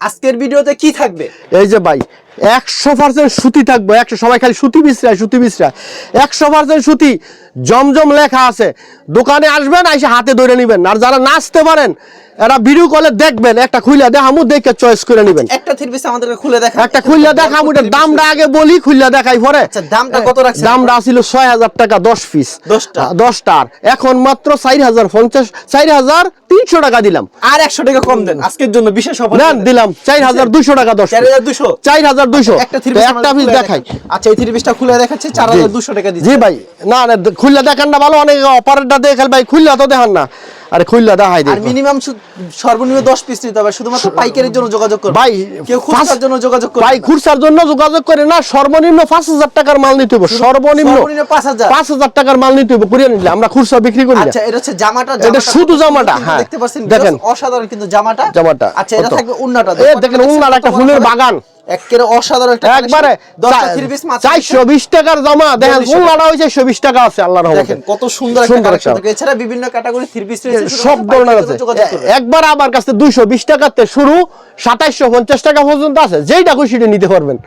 আজকের ভিডিওতে কি থাকবে? এই যে ভাই 100% সুতি থাকবে, 100 সবাই খালি সুতি বিছরা 100% সুতি, জমজম লেখা আছে। দোকানে আসবেন, এসে হাতে ধরে নেবেন। আর যারা নাচতে পারেন এরা ভিডিও কলে দেখবেন, একটা খুলে দেখামু, দেখে চয়েস করে নেবেন। একটা থ্রি পিস আমাদেরকে খুলে দেখা, একটা খুলে দেখামু, এটার দামটা আগে বলি, খুলে দেখাই পরে। আচ্ছা, দামটা কত রাখছেন? দামটা ছিল 6000 টাকা 10 পিস, 10টার এখন মাত্র 4300 টাকা দিলাম। আর 100 টাকা কম দেন আজকের জন্য, বিশেষ অফার না দিলাম 4200 টাকা 10 4200 একটা থ্রি পিস একটা পিস দেখাই। আচ্ছা, এই থ্রি পিসটা খুলে দেখাচ্ছে 4200 টাকা দিচ্ছি। জি ভাই, না না খুললা দেখান না, ভালো অনেক অপারেটরটা দেখে ভাই খুললা তো দেখান না, আরে খুললা দেখাই দেই। আর মিনিমাম সর্বনিম্ন 10 পিস নিতে হবে, শুধুমাত্র পাইকারির জন্য যোগাযোগ করুন ভাই। কেউ খুচরার জন্য যোগাযোগ করুন ভাই, খুচরার জন্য যোগাযোগ করে না, সর্বনিম্ন 5000 টাকার মাল নিতে হবে, সর্বনিম্ন 5000 টাকার মাল নিতে হবে, কুরিয়ার নিলে আমরা খুচরা বিক্রি করি না। আচ্ছা, এটা হচ্ছে জামাটা, এটা শুধু জামাটা, হ্যাঁ দেখতে পাচ্ছেন, দেখেন অসাধারণ কিন্তু জামাটা। আচ্ছা, এটা থাকবে উন্নাটা, এই দেখেন উন্নার একটা ফুলের বাগান, একেবারে অসাধারণ একটা একবারে 10টা থ্রি পিস মাত্র 420 টাকার জামা। দেখেন উন্নাটা হইছে 120 টাকা আছে, আল্লাহর রহমতে। দেখেন কত সুন্দর একটা কালেকশন থাকে। এছাড়া বিভিন্ন ক্যাটাগরি থ্রি পিস রয়েছে, সব ধরনের আছে। একবার আমার কাছে 220 টাকাতে শুরু, 2750 টাকা পর্যন্ত আছে, যেইটা খুশি নিতে পারবেন।